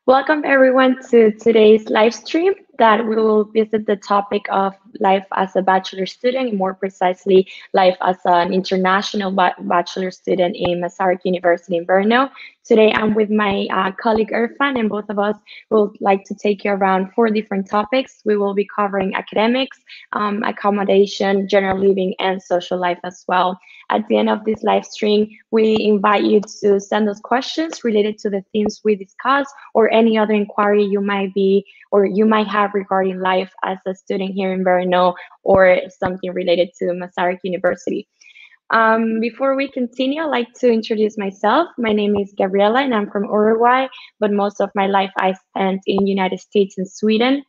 Welcome everyone to today's live stream that we will visit the topic of life as a bachelor student, more precisely life as an international bachelor student in Masaryk University in Brno. Today I'm with my colleague Irfan, and both of us will like to take you around four different topics. We will be covering academics, accommodation, general living, and social life as well. At the end of this live stream, we invite you to send us questions related to the themes we discuss or any other inquiry you might be or you might have regarding life as a student here in Brno or something related to Masaryk University. Before we continue, I'd like to introduce myself. My name is Gabriela and I'm from Uruguay, but most of my life I spent in United States and Sweden.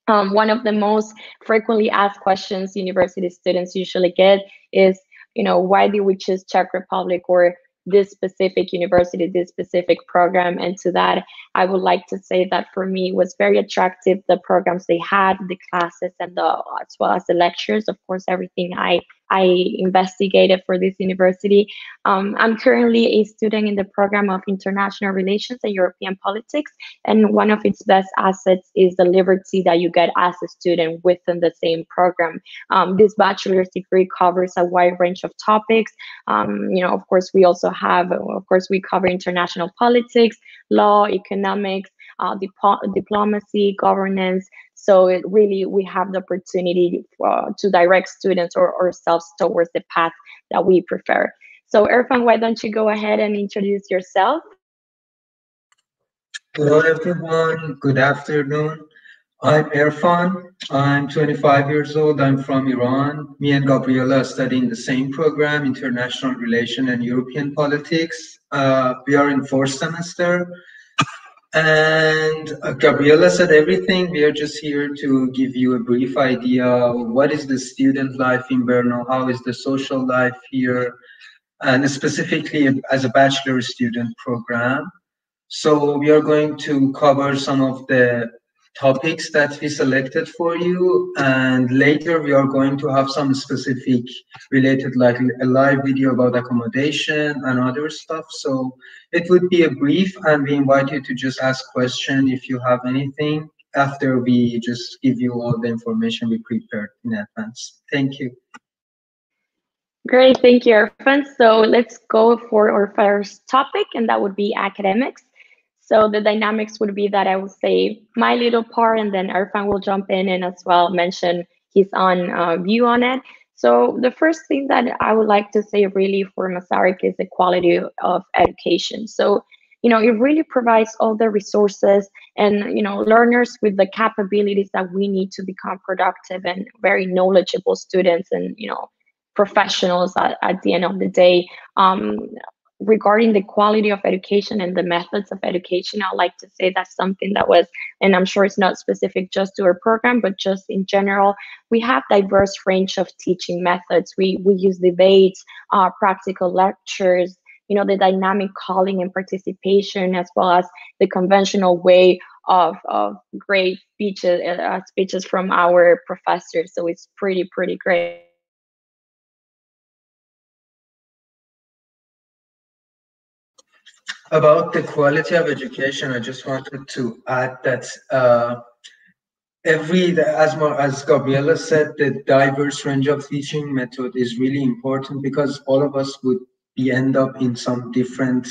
One of the most frequently asked questions university students usually get is, why did we choose Czech Republic or this specific university, this specific program? And to that, I would like to say that for me, it was very attractive, the programs they had, the classes, and as well as the lectures. Of course, everything I investigated for this university. I'm currently a student in the program of International Relations and European Politics, and one of its best assets is the liberty that you get as a student within the same program. This bachelor's degree covers a wide range of topics. Of course, we also have, we cover international politics, law, economics, diplomacy, governance. So we have the opportunity to direct students or ourselves towards the path that we prefer. So Irfan, why don't you go ahead and introduce yourself? Hello everyone, good afternoon. I'm Irfan. I'm 25 years old. I'm from Iran. Me and Gabriela are studying the same program, International Relation and European Politics. We are in fourth semester. And Gabriela said everything. We are just here to give you a brief idea of what is the student life in Brno, how is the social life here, and specifically as a bachelor student program. So we are going to cover some of the topics that we selected for you, and later we are going to have some specific related, like a live video about accommodation and other stuff. So it would be a brief, and we invite you to just ask questions if you have anything after we just give you all the information we prepared in advance. Thank you. Great, thank you, Irfan. So let's go for our first topic, and that would be academics. So the dynamics would be that I will say my little part, and then Irfan will jump in and as well mention his own view on it. So the first thing that I would like to say really for Masaryk is the quality of education. So, it really provides all the resources and, learners with the capabilities that we need to become productive and very knowledgeable students and, professionals at the end of the day. Regarding the quality of education and the methods of education, I'd like to say that's something that was, and I'm sure it's not specific just to our program, but just in general, we have diverse range of teaching methods. We use debates, practical lectures, the dynamic calling and participation, as well as the conventional way of great speeches from our professors. So it's pretty great. About the quality of education, I just wanted to add that as Gabriela said, the diverse range of teaching method is really important because all of us would end up in some different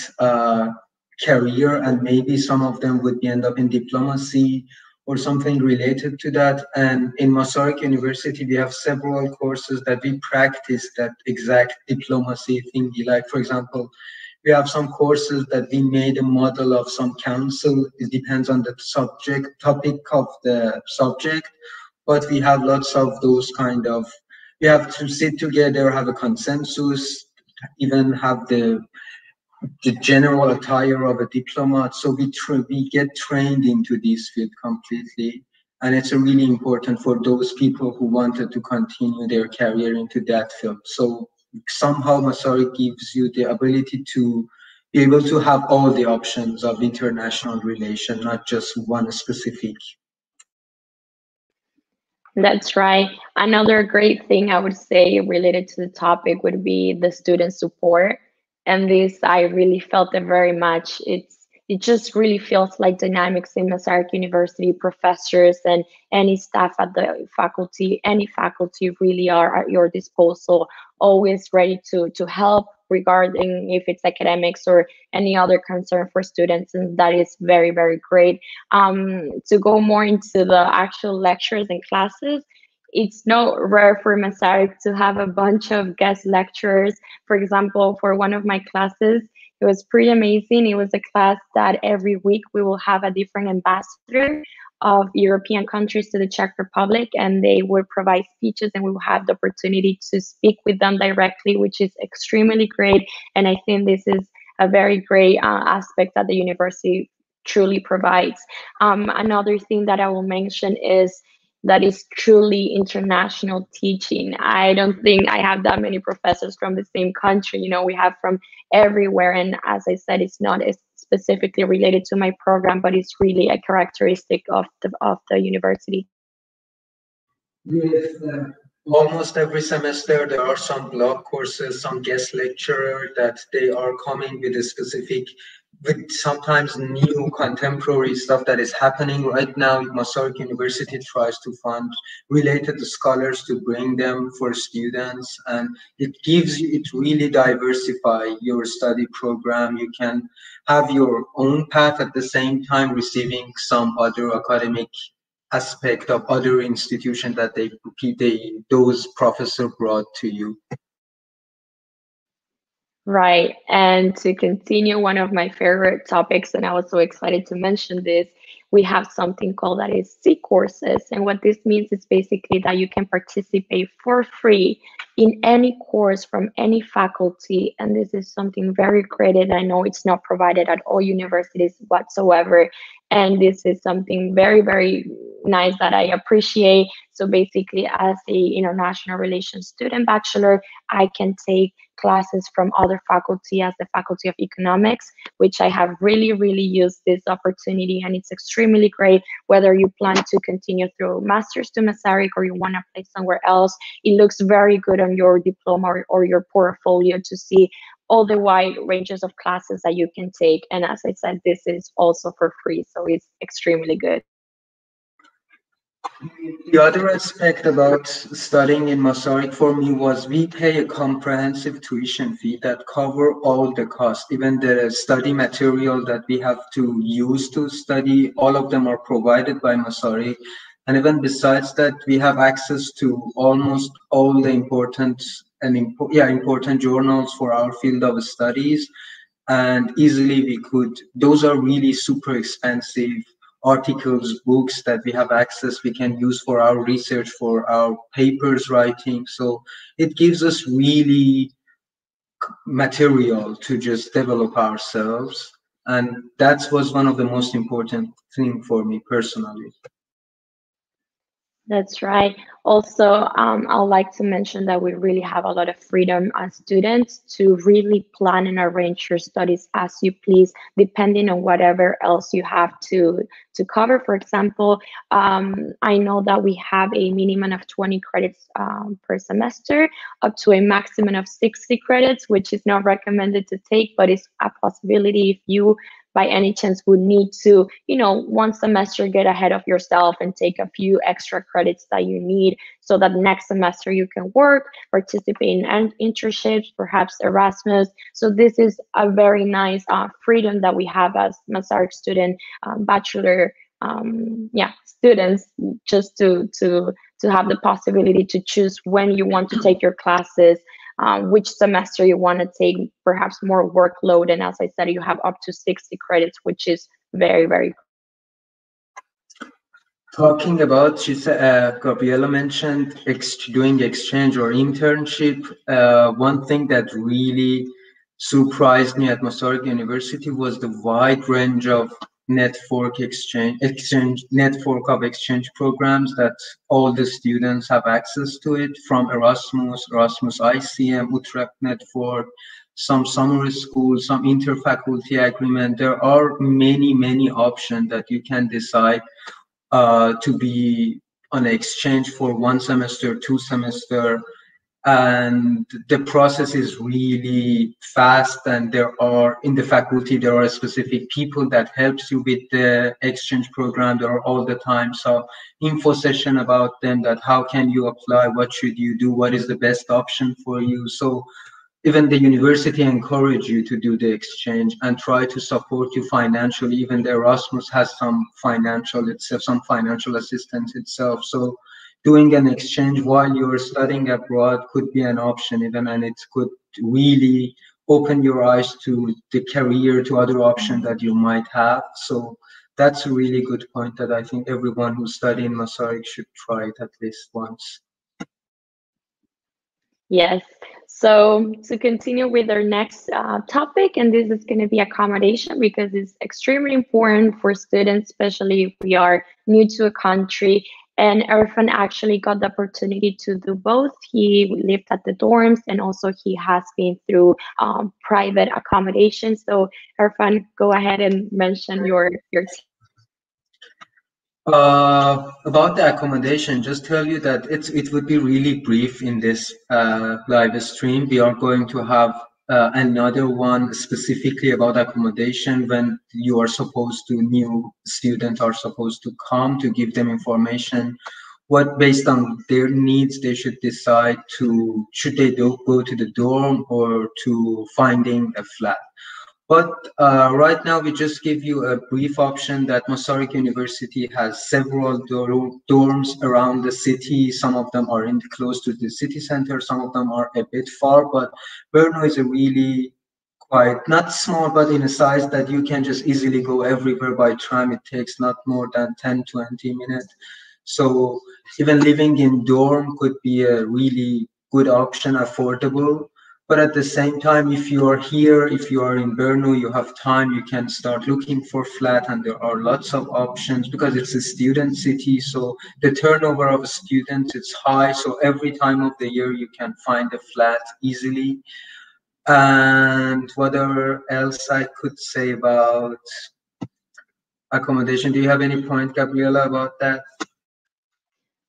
career, and maybe some of them would end up in diplomacy or something related to that. And in Masaryk University, we have several courses that we practice that exact diplomacy thingy. Like, for example, we have some courses that we made a model of some council. It depends on the topic of the subject, but we have lots of those we have to sit together, have a consensus, even have the general attire of a diplomat. So we get trained into this field completely. And it's really important for those people who wanted to continue their career into that field. So somehow Masaryk gives you the ability to be able to have all the options of international relation, not just one specific. That's right. Another great thing I would say related to the topic would be the student support. And this, I really felt it very much. it just really feels like dynamics in Masaryk University. Professors and any staff at the faculty, any faculty really are at your disposal, always ready to help regarding if it's academics or any other concern for students, and that is very, very great. To go more into the actual lectures and classes, it's not rare for Masaryk to have a bunch of guest lecturers. For example, for one of my classes, it was pretty amazing. It was a class that every week we will have a different ambassador of European countries to the Czech Republic, and they would provide speeches, and we will have the opportunity to speak with them directly, which is extremely great. And I think this is a very great aspect that the university truly provides. Another thing that I will mention is that is truly international teaching. I don't think I have that many professors from the same country. You know, we have from everywhere. And as I said, it's not specifically related to my program, but it's really a characteristic of the university. Yes, almost every semester there are some block courses, some guest lecturer that they are coming with a specific, with sometimes new contemporary stuff that is happening right now. Masaryk University tries to fund related scholars to bring them for students, and it gives you, it really diversify your study program. You can have your own path at the same time receiving some other academic aspect of other institution that those professor brought to you. Right. And to continue, one of my favorite topics, and I was so excited to mention this, we have something called that is C courses. And what this means is basically that you can participate for free in any course from any faculty. And this is something very great. And I know it's not provided at all universities whatsoever. And this is something very, very nice that I appreciate. So basically, as a international relations student bachelor, I can take classes from other faculty as the Faculty of Economics, which I have really, really used this opportunity, and it's extremely great. Whether you plan to continue through master's to Masaryk or you want to play somewhere else, it looks very good on your diploma or your portfolio to see all the wide ranges of classes that you can take. And as I said, this is also for free, so it's extremely good. The other aspect about studying in Masaryk for me was we pay a comprehensive tuition fee that cover all the costs, even the study material that we have to use to study, all of them are provided by Masaryk. And even besides that, we have access to almost all the important journals for our field of studies. And easily we could, those are really super expensive articles, books that we have access, we can use for our research, for our papers writing. So it gives us really material to just develop ourselves. And that was one of the most important thing for me personally. That's right. Also, I'd like to mention that we really have a lot of freedom as students to really plan and arrange your studies as you please, depending on whatever else you have to cover. For example, I know that we have a minimum of 20 credits per semester, up to a maximum of 60 credits, which is not recommended to take, but it's a possibility if you by any chance would need to, one semester get ahead of yourself and take a few extra credits that you need so that next semester you can work, participate in internships, perhaps Erasmus. So this is a very nice freedom that we have as Masaryk student, bachelor students, just to have the possibility to choose when you want to take your classes, which semester you want to take perhaps more workload. And as I said, you have up to 60 credits, which is very, very. Talking about, Gabriela mentioned doing exchange or internship. One thing that really surprised me at Masaryk University was the wide range of network of exchange programs that all the students have access to it, from Erasmus ICM, Utrecht network, some summer school, some interfaculty agreement. There are many options that you can decide to be on exchange for 1 semester, 2 semester. and the process is really fast, and in the faculty there are specific people that helps you with the exchange program. There are all the time so info session about them, that how can you apply, what should you do, what is the best option for you. So even the university encourage you to do the exchange and try to support you financially. Even the Erasmus has some financial assistance itself. So doing an exchange while you're studying abroad could be an option even, and it could really open your eyes to the career, to other options that you might have. So that's a really good point that I think everyone who's studying Masaryk should try it at least once. Yes. So to continue with our next topic, and this is going to be accommodation because it's extremely important for students, especially if we are new to a country. And Irfan actually got the opportunity to do both. He lived at the dorms and also he has been through private accommodation. So Irfan, go ahead and mention your About the accommodation, just tell you that it would be really brief in this live stream. We are going to have another one specifically about accommodation when new students are supposed to come, to give them information what based on their needs they should decide to should they go to the dorm or to finding a flat. But right now, we just give you a brief option that Masaryk University has several dorms around the city. Some of them are close to the city center, some of them are a bit far, but Brno is a really quite, not small, but in a size that you can just easily go everywhere by tram. It takes not more than 10-20 minutes. So even living in dorm could be a really good option, affordable. But at the same time, if you are here, if you are in Brno, you have time, you can start looking for flat, and there are lots of options because it's a student city. So the turnover of students is high. So every time of the year, you can find a flat easily. And whatever else I could say about accommodation. Do you have any point, Gabriela, about that?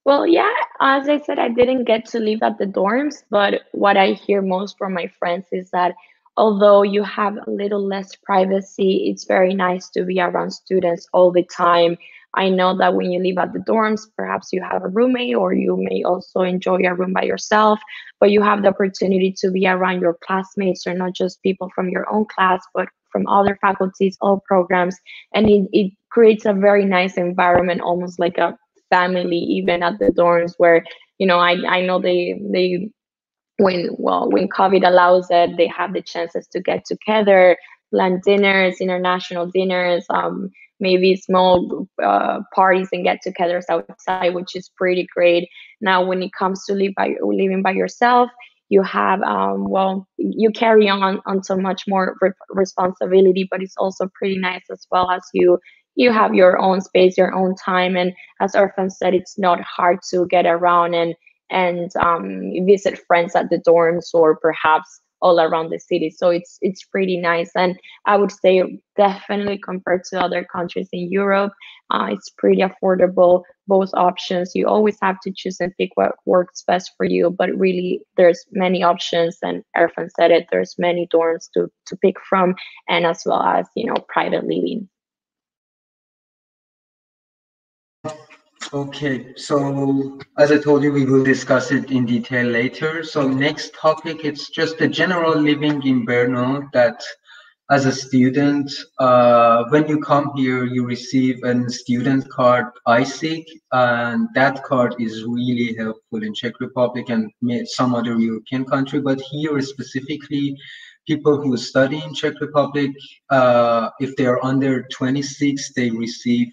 Well, yeah, as I said, I didn't get to live at the dorms, but what I hear most from my friends is that although you have a little less privacy, it's very nice to be around students all the time. I know that when you live at the dorms, perhaps you have a roommate or you may also enjoy a room by yourself, but you have the opportunity to be around your classmates or not just people from your own class, but from other faculties, all programs. And it creates a very nice environment, almost like a family even at the dorms where I know they when COVID allows it, they have the chances to get together, plan dinners, international dinners, maybe small parties and get-togethers outside, which is pretty great. Now, when it comes to living by yourself, you have you carry on so much more responsibility, but it's also pretty nice as well as you have your own space, your own time, and as Irfan said, it's not hard to get around and visit friends at the dorms or perhaps all around the city. So it's pretty nice, and I would say definitely compared to other countries in Europe, it's pretty affordable. Both options, you always have to choose and pick what works best for you. But really, there's many options, and Erfan said it. There's many dorms to pick from, and as well as private living. Okay, so as I told you, we will discuss it in detail later. So next topic, it's just the general living in Brno that as a student, when you come here, you receive a student card, ISIC, and that card is really helpful in Czech Republic and some other European country. But here specifically, people who study in Czech Republic, if they are under 26, they receive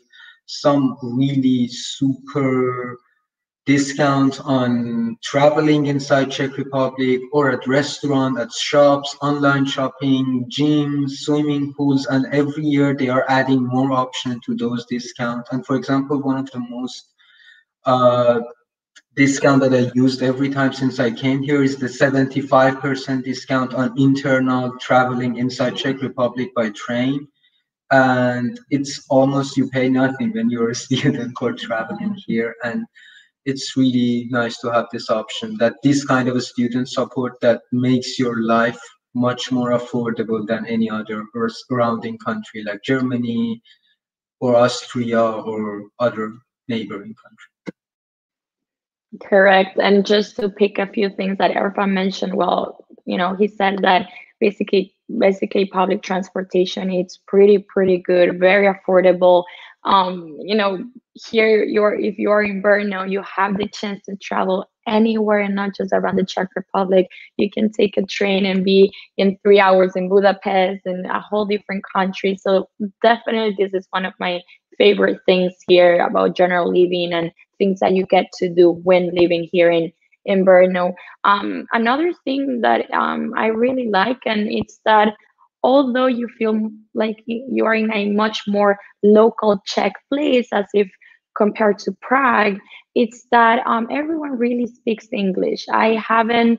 some really super discounts on traveling inside Czech Republic or at restaurant, at shops, online shopping, gyms, swimming pools, and every year they are adding more options to those discounts. And for example, one of the most discount that I used every time since I came here is the 75% discount on internal traveling inside Czech Republic by train. And it's almost you pay nothing when you're a student for traveling here. And it's really nice to have this option, that this kind of a student support that makes your life much more affordable than any other surrounding country like Germany or Austria or other neighboring countries. Correct. And just to pick a few things that Irfan mentioned, well, he said that basically public transportation it's pretty good, very affordable. Here if you're in Brno, you have the chance to travel anywhere and not just around the Czech Republic. You can take a train and be in 3 hours in Budapest and a whole different country. So definitely this is one of my favorite things here about general living and things that you get to do when living here in Brno. Another thing that I really like, and it's that although you feel like you are in a much more local Czech place, as if compared to Prague, it's that everyone really speaks English. I haven't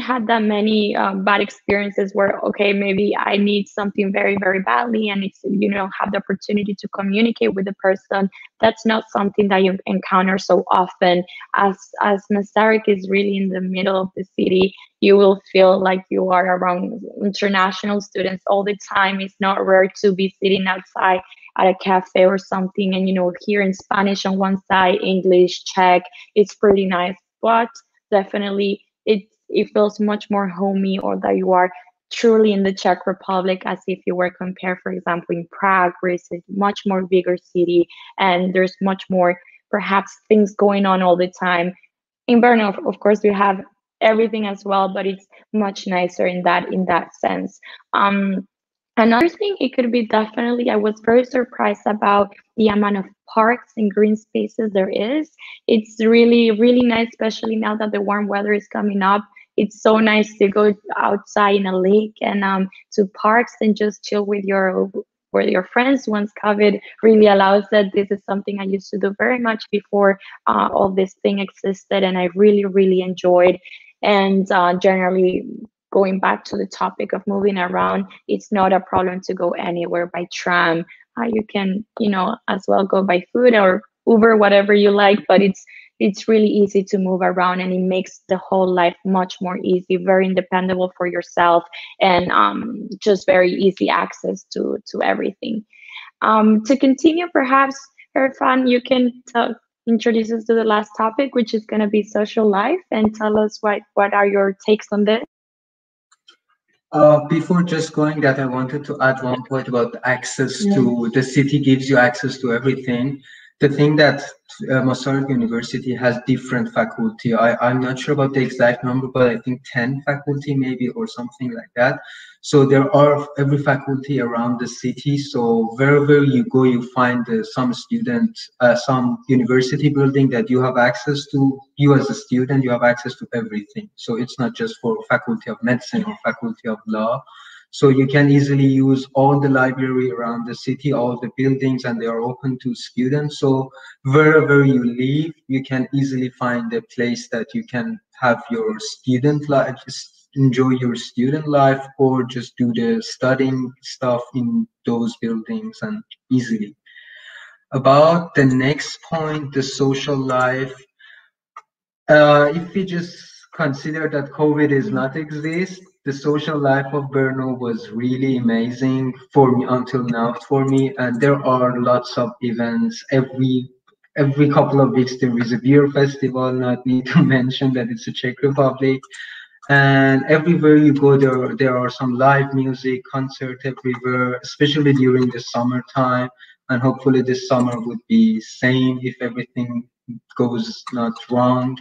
had that many bad experiences where, okay, maybe I need something very badly and it's, have the opportunity to communicate with the person. That's not something that you encounter so often. As Masaryk is really in the middle of the city, you will feel like you are around international students all the time. It's not rare to be sitting outside at a cafe or something and, hearing Spanish on one side, English, Czech. It's pretty nice, but definitely it feels much more homey, or that you are truly in the Czech Republic, as if you were compared, for example, in Prague, where it's a much more bigger city and there's much more perhaps things going on all the time. In Brno, of course, we have everything as well, but it's much nicer in that sense. Another thing, it could be definitely, I was very surprised about the amount of parks and green spaces there is. It's really nice, especially now that the warm weather is coming up. It's so nice to go outside in a lake and to parks and just chill with your friends once COVID really allows that. This is something I used to do very much before all this thing existed, and I really enjoyed. And generally, going back to the topic of moving around, it's not a problem to go anywhere by tram. You can, as well go by foot or Uber, whatever you like, but it's really easy to move around and it makes the whole life much more easy, very independent for yourself, and just very easy access to everything. To continue, perhaps, Irfan, you can introduce us to the last topic, which is going to be social life, and tell us what are your takes on this. Before just going that, I wanted to add one point about access to the city gives you access to everything. The thing that Masaryk University has different faculty. I'm not sure about the exact number, but I think 10 faculty maybe or something like that. So there are every faculty around the city. So wherever you go, you find some student, some university building that you have access to. You as a student, you have access to everything. So it's not just for faculty of medicine or faculty of law. So you can easily use all the library around the city, all the buildings, and they are open to students. So wherever you live, you can easily find a place that you can have your student life, just enjoy your student life, or just do the studying stuff in those buildings and easily. About the next point, the social life, if we just consider that COVID is not exist, the social life of Brno was really amazing for me until now for me, and there are lots of events every couple of weeks. There is a beer festival. Not need to mention that it's a Czech Republic, and everywhere you go, there are some live music, concert everywhere, especially during the summertime. And hopefully this summer would be same if everything goes not wrong.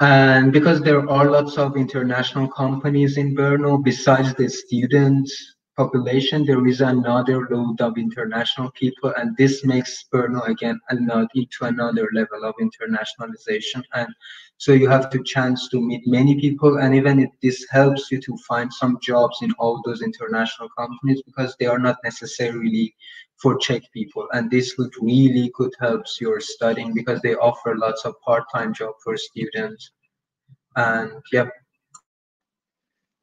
And because there are lots of international companies in Brno, besides the student population, there is another load of international people, and this makes Brno again into another level of internationalization. And so you have the chance to meet many people, and even if this helps you to find some jobs in all those international companies, because they are not necessarily for Czech people, and this would really could help your studying, because they offer lots of part-time job for students. And yeah.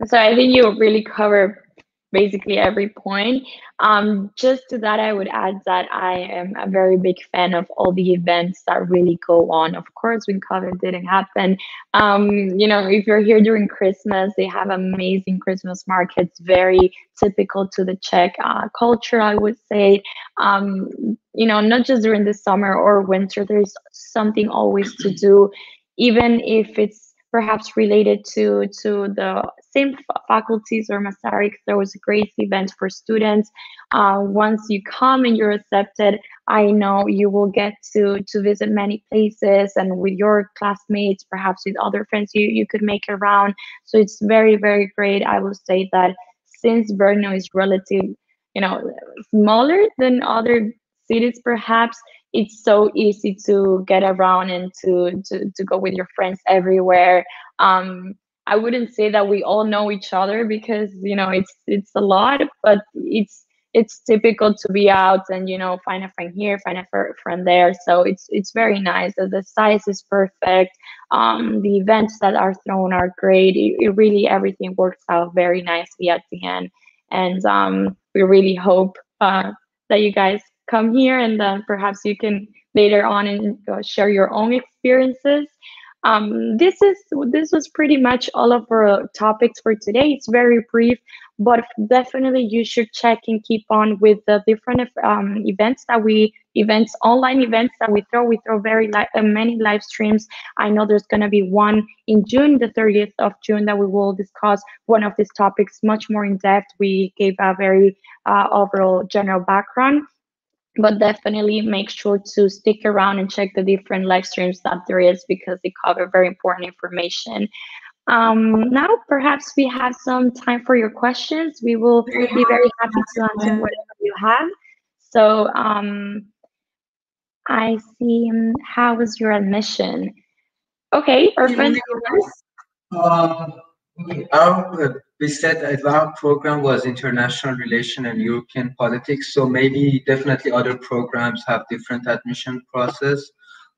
So I think you really cover basically every point. Just to that, I would add that I am a very big fan of all the events that really go on. Of course, when COVID didn't happen, if you're here during Christmas, they have amazing Christmas markets, very typical to the Czech culture, I would say. Not just during the summer or winter, there's something always to do, even if it's perhaps related to the same faculties or Masaryk. There was a great event for students. Once you come and you're accepted, I know you will get to visit many places, and with your classmates, perhaps with other friends, you could make around. So it's very, very great. I will say that since Brno is relative, smaller than other cities, perhaps it's so easy to get around and to go with your friends everywhere. I wouldn't say that we all know each other because it's a lot, but it's typical to be out and find a friend here, find a friend there. So it's very nice. The size is perfect. The events that are thrown are great. It really everything works out very nicely at the end, and we really hope that you guys come here, and then perhaps you can later on and share your own experiences. This was pretty much all of our topics for today. It's very brief, but definitely you should check and keep on with the different online events that we throw. We throw many live streams. I know there's going to be one in June, the 30th of June, that we will discuss one of these topics much more in depth. We gave a very overall general background, but definitely make sure to stick around and check the different live streams that there is, because they cover very important information. Now, perhaps we have some time for your questions. We will be very happy to answer whatever you have. So I see, how was your admission? Okay, perfect. We said that our program was international relation and European politics, so maybe definitely other programs have different admission process.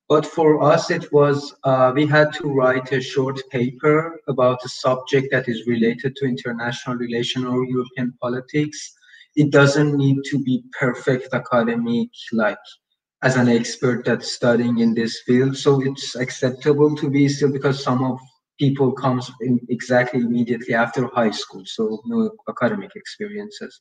But for us, it was we had to write a short paper about a subject that is related to international relation or European politics. It doesn't need to be perfect academic, like as an expert that's studying in this field. So it's acceptable to be still, because some of people comes in exactly immediately after high school, so no academic experiences.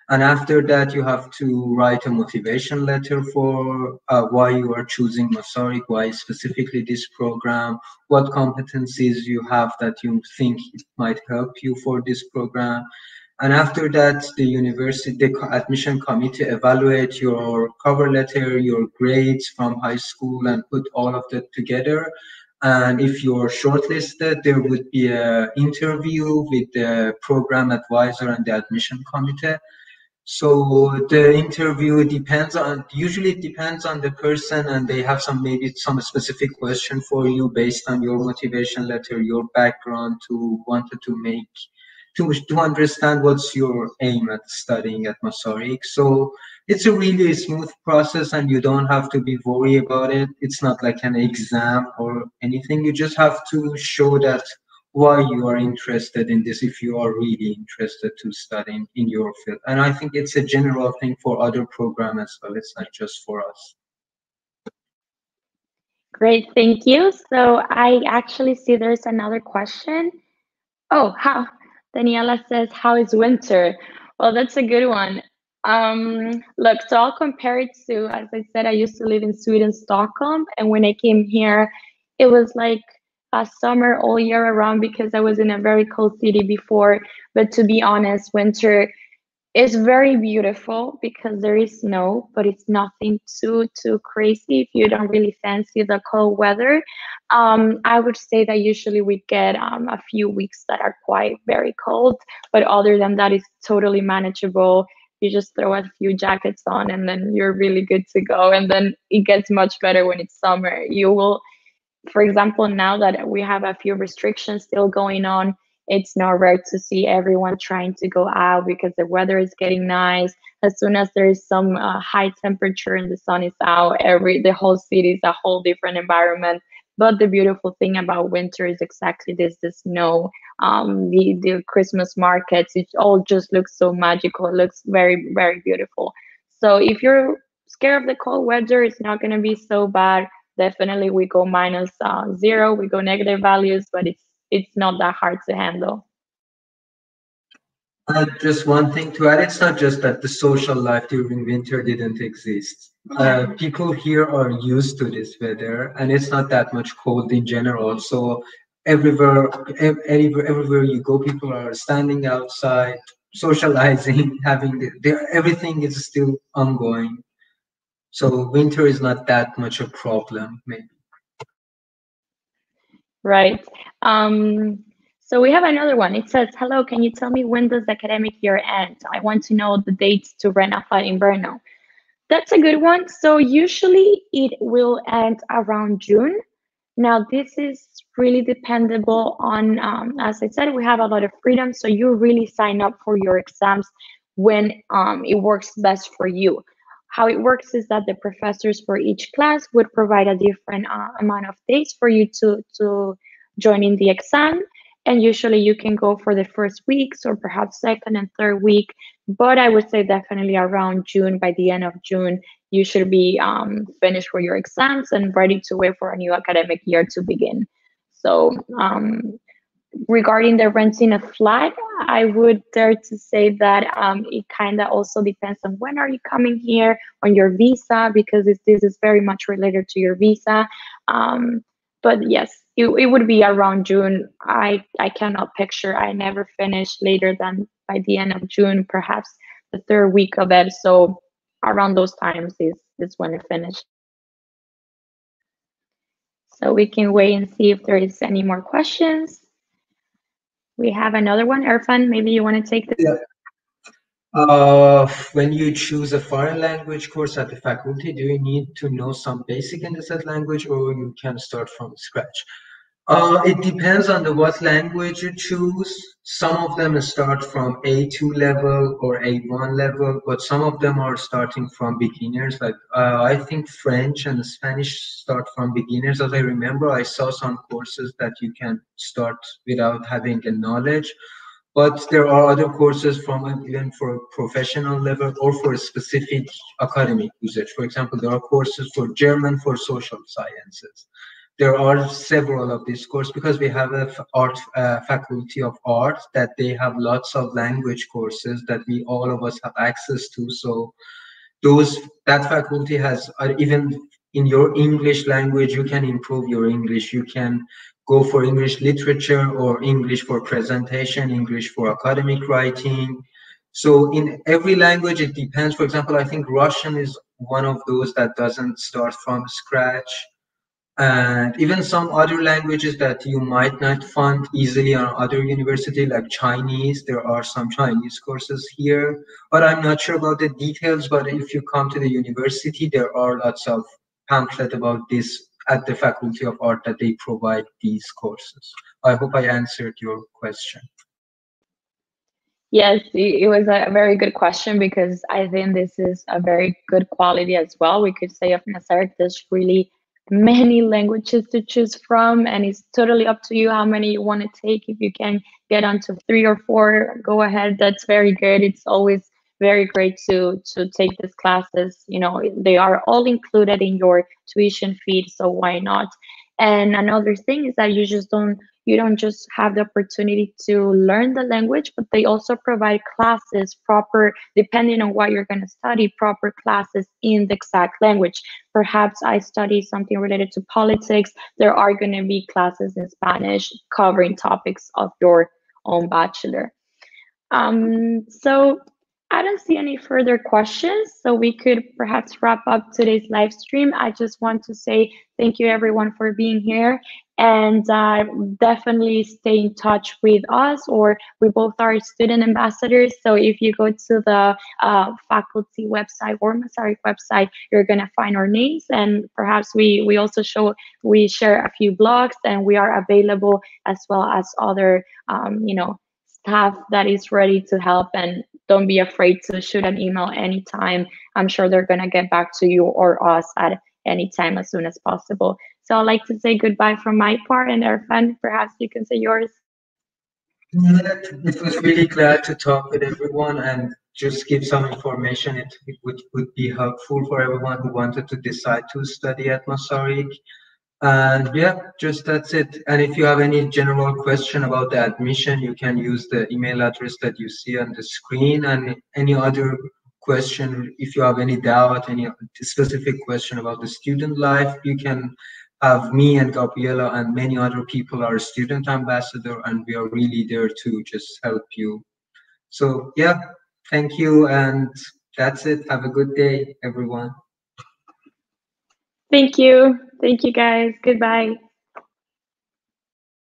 And after that, you have to write a motivation letter for why you are choosing Masaryk, why specifically this program, what competencies you have that you think it might help you for this program. And after that, the university, the admission committee evaluate your cover letter, your grades from high school, and put all of that together. And if you're shortlisted, there would be an interview with the program advisor and the admission committee. So the interview usually depends on the person, and they have maybe some specific question for you based on your motivation letter, your background, to understand what's your aim at studying at Masaryk. So it's a really smooth process, and you don't have to be worried about it. It's not like an exam or anything. You just have to show that why you are interested in this, if you are really interested to study in your field. And I think it's a general thing for other programs as well. It's not just for us. Great, thank you. So I actually see there's another question. Oh, how Daniela says, how is winter? Well, that's a good one. Look, so I'll compare it to, as I said, I used to live in Sweden, Stockholm, and when I came here, it was like a summer all year around because I was in a very cold city before. But to be honest, winter is very beautiful because there is snow, but it's nothing too crazy if you don't really fancy the cold weather. I would say that usually we get a few weeks that are quite very cold, but other than that, it's totally manageable. You just throw a few jackets on and then you're really good to go. And then it gets much better when it's summer. You will, for example, now that we have a few restrictions still going on, it's not rare to see everyone trying to go out because the weather is getting nice. As soon as there is some high temperature and the sun is out, the whole city is a whole different environment. But the beautiful thing about winter is exactly this: the snow, the Christmas markets. It all just looks so magical. It looks very, very beautiful. So if you're scared of the cold weather, it's not going to be so bad. Definitely, we go minus 0, we go negative values, but it's not that hard to handle. Just one thing to add, it's not just that the social life during winter didn't exist. People here are used to this weather, and it's not that much cold in general. So everywhere you go, people are standing outside, socializing, having everything is still ongoing. So winter is not that much a problem, maybe. Right. So we have another one. It says, "Hello, can you tell me when does the academic year end? I want to know the dates to rent a flat in Brno." That's a good one. So usually it will end around June. Now, this is really dependable on, as I said, we have a lot of freedom. So you really sign up for your exams when it works best for you. How it works is that the professors for each class would provide a different amount of days for you to join in the exam. And usually you can go for the first weeks or perhaps second and third week. But I would say definitely around June, by the end of June, you should be finished with your exams and ready to wait for a new academic year to begin. So regarding the renting a flat, I would dare to say that it kind of also depends on when are you coming here, on your visa, because this is very much related to your visa. But yes, it would be around June. I cannot picture. I never finished later than by the end of June, perhaps the third week of it. So around those times is when it finished. So we can wait and see if there is any more questions. We have another one. Irfan, maybe you want to take this? Yeah. When you choose a foreign language course at the faculty, do you need to know some basic in the said language, or you can start from scratch? It depends on the what language you choose. Some of them start from A2 level or A1 level, but some of them are starting from beginners. Like I think French and Spanish start from beginners. As I remember, I saw some courses that you can start without having a knowledge. But there are other courses from even for professional level or for a specific academic usage. For example, there are courses for German for social sciences. There are several of these courses because we have a art faculty of art that they have lots of language courses that we all of us have access to. So those that faculty has even in your English language, you can improve your English. You can go for English literature or English for presentation, English for academic writing. So in every language, it depends. For example, I think Russian is one of those that doesn't start from scratch. And even some other languages that you might not find easily on other university, like Chinese. There are some Chinese courses here, but I'm not sure about the details. But if you come to the university, there are lots of pamphlet about this at the Faculty of Art that they provide these courses. I hope I answered your question. Yes, it was a very good question because I think this is a very good quality as well. We could say of Nasser, there's really many languages to choose from, and it's totally up to you how many you want to take. If you can get onto 3 or 4, go ahead. That's very good. It's always very great to take these classes. You know, they are all included in your tuition fee, so why not? And another thing is that you don't just have the opportunity to learn the language, but they also provide classes proper, depending on what you're going to study, proper classes in the exact language. Perhaps I study something related to politics. There are going to be classes in Spanish covering topics of your own bachelor. So I don't see any further questions, so we could perhaps wrap up today's live stream. I just want to say thank you everyone for being here, and definitely stay in touch with us, or we both are student ambassadors. So if you go to the faculty website or Masari website, you're gonna find our names, and perhaps we also we share a few blogs, and we are available as well as other staff that is ready to help. And don't be afraid to shoot an email anytime. I'm sure they're going to get back to you or us at any time as soon as possible. So I'd like to say goodbye from my part, and Irfan, perhaps you can say yours. Yeah, it was really glad to talk with everyone and just give some information. It would be helpful for everyone who wanted to decide to study at Masaryk. And yeah, just that's it. And if you have any general question about the admission, you can use the email address that you see on the screen. And any other question, if you have any doubt, any specific question about the student life, you can have me and Gabriela and many other people are student ambassador, and we are really there to just help you. So yeah, thank you. And that's it. Have a good day, everyone. Thank you. Thank you, guys. Goodbye.